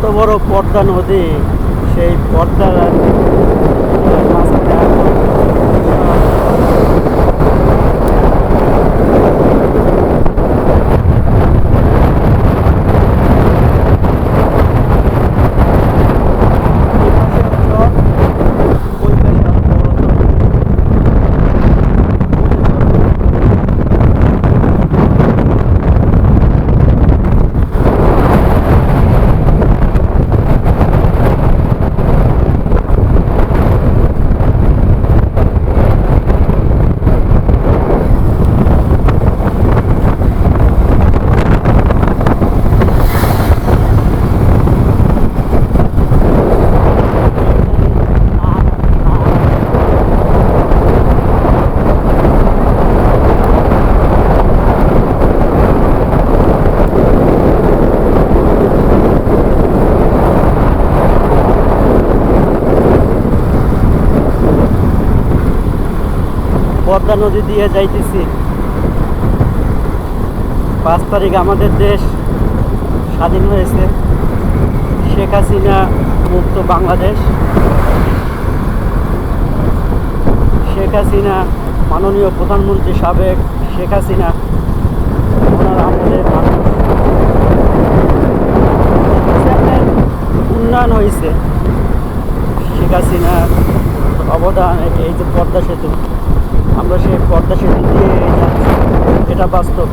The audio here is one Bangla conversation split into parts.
কত বড় পদ্মা নদী, সেই পদ্মার মাঝখানে পদ্মা নদী দিয়ে যাইতেছি। 5 তারিখ আমাদের দেশ স্বাধীন হয়েছে। শেখ হাসিনা মুক্ত বাংলাদেশ। শেখ হাসিনা, মাননীয় প্রধানমন্ত্রী সাবেক শেখ হাসিনা, ওনার আমলের মানুষ উন্নয়ন হয়েছে। শেখ হাসিনার অবদান, এই যে পদ্মা সেতু, আমরা সেই পদ্মা সেতু দিয়ে যাচ্ছি, এটা বাস্তব।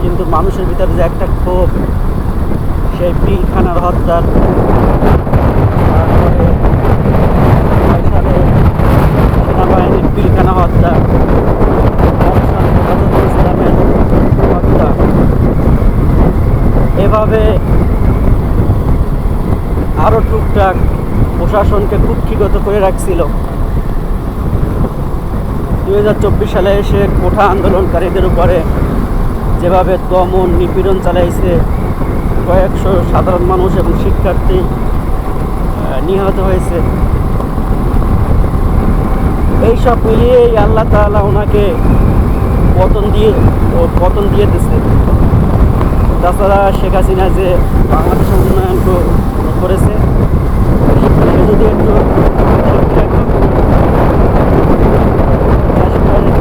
কিন্তু মানুষের ভিতরে যে একটা ক্ষোভ, সেই পিলখানার হত্যার, তারপরে 6 সালে সেনাবাহিনীর পিলখানা হত্যা, ইসলামের হত্যা, এভাবে আরও টুকটাক প্রশাসনকে কুক্ষিগত করে রাখছিল। 2024 সালে এসে কোঠা আন্দোলনকারীদের উপরে যেভাবে দমন নিপীড়ন চালাইছে, কয়েকশো সাধারণ মানুষ এবং শিক্ষার্থী নিহত হয়েছে। এইসব মিলিয়েই আল্লাহ তাআলা ওনাকে পতন দিয়ে দিচ্ছে। তাছাড়া শেখ হাসিনা যে বাংলাদেশের উন্নয়ন করেছে, সে যদি একটু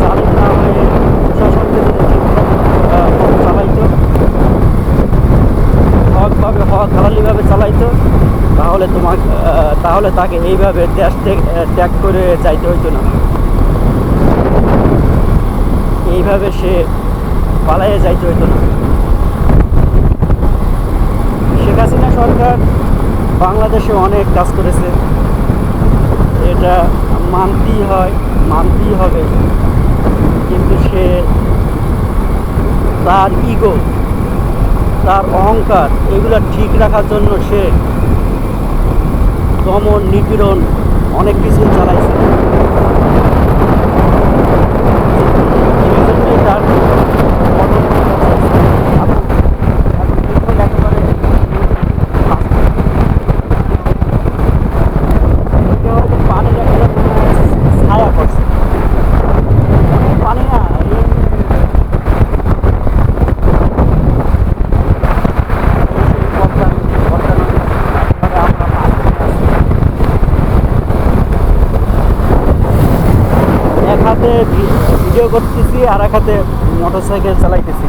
চালু না হয়ে প্রশাসনকে যদি ঠিকঠাক চালাইতো, হালালিভাবে চালাইতো, তাহলে তাকে এইভাবে দেশ ত্যাগ করে যাইতে হইতো না। এইভাবে সে পালাইয়ে যাইতে হইতো না। শেখ হাসিনা সরকার বাংলাদেশে অনেক কাজ করেছে, এটা মানতেই হবে। কিন্তু সে তার ইগো, তার অহংকার, এগুলো ঠিক রাখার জন্য সে দমন নিপীড়ন অনেক কিছু চালাইছে। সেই জন্যই তার ছায়া করছে পানি না। এক হাতে ভিডিও করতেছি, আর এক হাতে মোটরসাইকেল চালাইতেছি।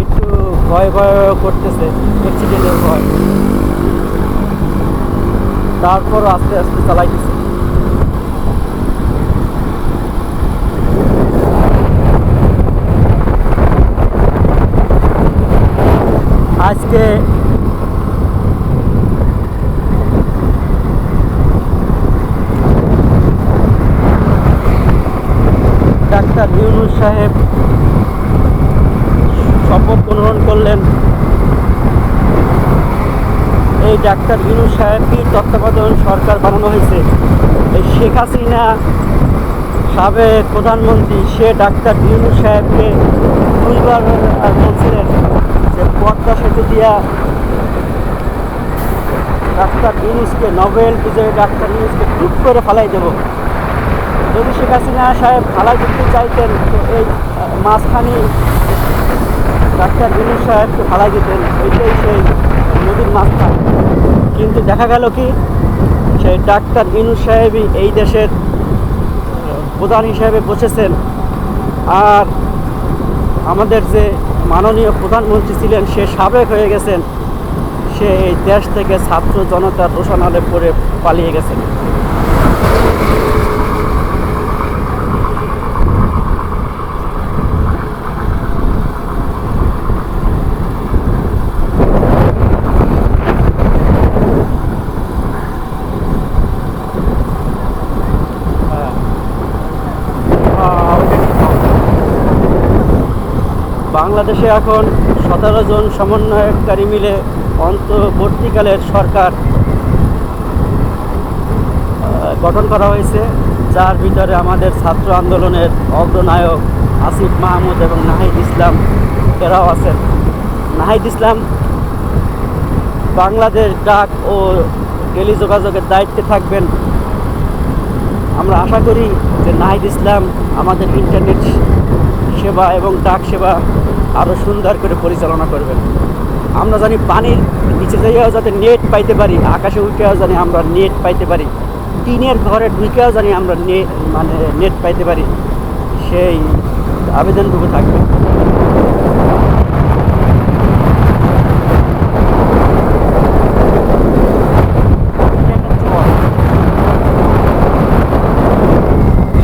একটু ভয় করতেছে, অ্যাক্সিডেন্টের ভয়। তারপর আস্তে আস্তে চালাইতেছি। আজকে ডাক্তার ইউনূস সাহেব শপথ গ্রহণ করলেন। এই ডাক্তার ইউনূস সাহেবকে তত্ত্বাবধায়ক সরকার বানানো হয়েছে। এই শেখ হাসিনা সাবেক প্রধানমন্ত্রী, সে ডাক্তার ইউনূস সাহেবকে 2বার বলছিলেন যে পদ্মা সেতু দিয়া ডাক্তার ইউনূসকে, নোবেল বিজয়ী ডাক্তার ইউনূসকে টুপ করে ফালাই দেব। যদি শেখ হাসিনা সাহেব ফালাই দিতে চাইতেন, তো এই মাঝখানে ডাক্তার ইউনূস সাহেবকে ফালাই দিতেন, ওইটাই সেই নদীর মাঝখান। কিন্তু দেখা গেল কি, সেই ডাক্তার ইউনূস সাহেবই এই দেশের প্রধান হিসেবে বসেছেন। আর আমাদের যে মাননীয় প্রধানমন্ত্রী ছিলেন, সে সাবেক হয়ে গেছেন। সে এই দেশ থেকে ছাত্র জনতার রোষানলে পড়ে পালিয়ে গেছেন। বাংলাদেশে এখন 17 জন সমন্বয়কারী মিলে অন্তর্বর্তীকালের সরকার গঠন করা হয়েছে, যার ভিতরে আমাদের ছাত্র আন্দোলনের অগ্রনায়ক আসিফ মাহমুদ এবং নাহিদ ইসলাম এরাও আছেন। নাহিদ ইসলাম বাংলাদেশ ডাক ও টেলিযোগাযোগের দায়িত্বে থাকবেন। আমরা আশা করি যে নাহিদ ইসলাম আমাদের ইন্টারনেট সেবা এবং ডাক সেবা আরও সুন্দর করে পরিচালনা করবেন। আমরা জানি পানির নিচে যাইয়াও যাতে নেট পাইতে পারি, আকাশে উঠেও জানি আমরা নেট পাইতে পারি, টিনের ঘরে ঢুকেও জানি আমরা নেট পাইতে পারি, সেই আবেদনটুকু থাকবে।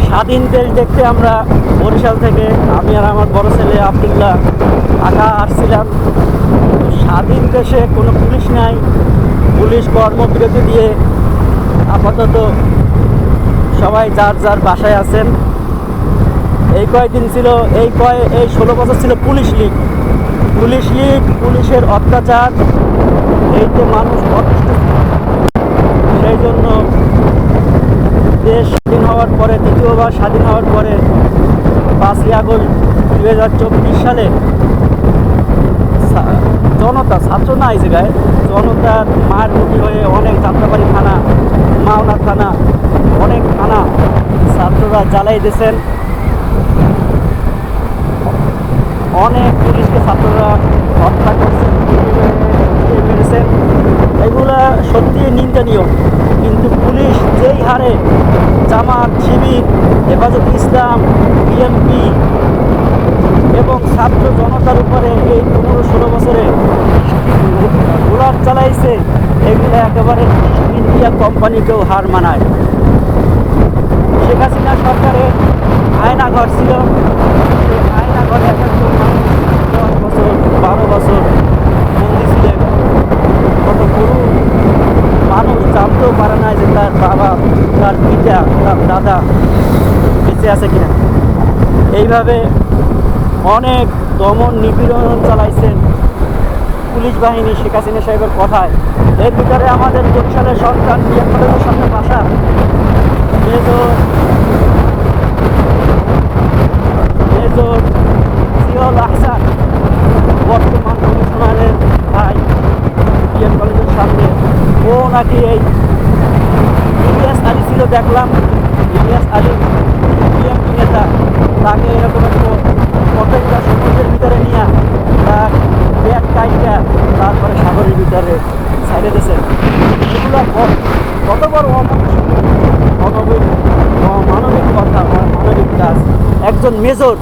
স্বাধীন দেশ দেখতে আমরা বরিশাল থেকে, আমি আর আমার বড় ছেলে আবদুল্লাহ ঢাকা আসছিলাম। স্বাধীন দেশে কোনো পুলিশ নাই, পুলিশ কর্মবিরতি দিয়ে আপাতত সবাই যার যার বাসায় আছেন। এই কয়েকদিন ছিল, এই 16 বছর ছিল পুলিশ লীগ। পুলিশের অত্যাচার, এইতে মানুষ অতিষ্ঠ। সেই জন্য দেশ স্বাধীন হওয়ার পরে, দ্বিতীয়বার স্বাধীন হওয়ার পরে 5ই আগস্ট 2024 সালে জনতা, ছাত্র না এই জায়গায়, জনতার মার মুখী হয়ে অনেক যাত্রাবাড়ি থানা, মাওনা থানা, অনেক থানা ছাত্ররা জ্বালাই দিয়েছেন। অনেক পুলিশকে ছাত্ররা হত্যা করছেন, মেরেছেন। এগুলা সত্যি নিন্দনীয়। কিন্তু পুলিশ যেই হারে জামাত, শিবির, হেফাজত ইসলাম, বিএনপি এবং ছাত্র জনতার উপরে এই 15-16 বছরে গোলার চালাইছে, এগুলো একেবারে ইন্ডিয়া কোম্পানিকেও হার মানায়। শেখ হাসিনা সরকারের আয়নাঘর ছিল, সেই আয়নাঘরে 10 বছর 12 বছর বন্দি ছিলেন। কত গরু মানুষ জানতেও পারে না যে তার বাবা, তার পিতা, তার দাদা বেঁচে আছে কিনা। এইভাবে অনেক দমন নিপীড়ন চালাইছেন পুলিশ বাহিনী শেখ হাসিনা সাহেবের কথায়। এর ভিতরে আমাদের বরিশালের সন্তান বিএম কলেজের সামনে বাসা মেজর জিয়াউল আহসান, বর্তমান কমিশনারের ভাই, বিএম কলেজের সামনে। ও নাকি এই ইলিয়াস আলী ছিল, দেখলাম ইলিয়াস আলী বিএমপি নেতা, তাকে এরকম প্রত্যেকটা সমুদ্রের ভিতরে নিয়ে তার ব্যাগ টাইটা তারপরে সাগরের ভিতরে ছাইড়ে দিয়েছেন। এগুলো কত বড় অমানবিক কথা, অমানবিক কাজ। একজন মেজর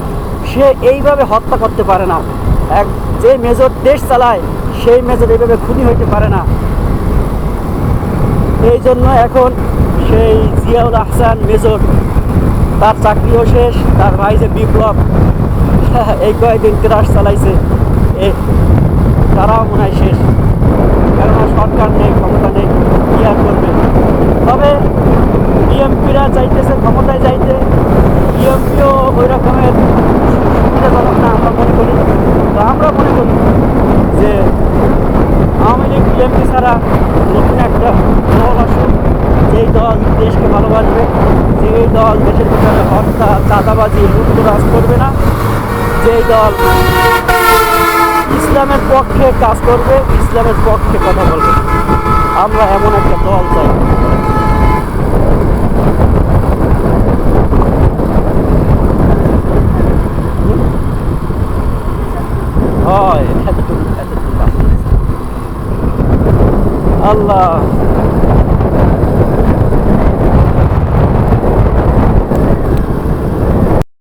সে এইভাবে হত্যা করতে পারে না। যে মেজর দেশ চালায় সেই মেজর এইভাবে খুনি হইতে পারে না। এই জন্য এখন সেই জিয়াউল আহসান মেজর, তার চাকরিও শেষ, তার ভাই যে বিপ্লব এই কয়েকদিন ক্রাশ চালাইছে, তারাও মনে হয় শেষ। কেননা সরকার নেই, ক্ষমতা নেই, কি আর করবে। তবে বিএমপিরা চাইতেছে ক্ষমতায় যাইতে, বিএমপিও ওই রকমের সুবিধাজনক না আমরা মনে করি। তো আমরা মনে করি যে আওয়ামী লীগ বিএমপি ছাড়া নতুন একটা দল আসুক, যেই দল দেশকে ভালোবাসবে, যেই দল দেশের ভিতরে হত্যা, চাঁদাবাজি, লুটতরাজ করবে না, যেই দল ইসলামের পক্ষে কাজ করবে, ইসলামের পক্ষে কথা বলবে। আমরা এমন একটা দল চাই। আল্লাহ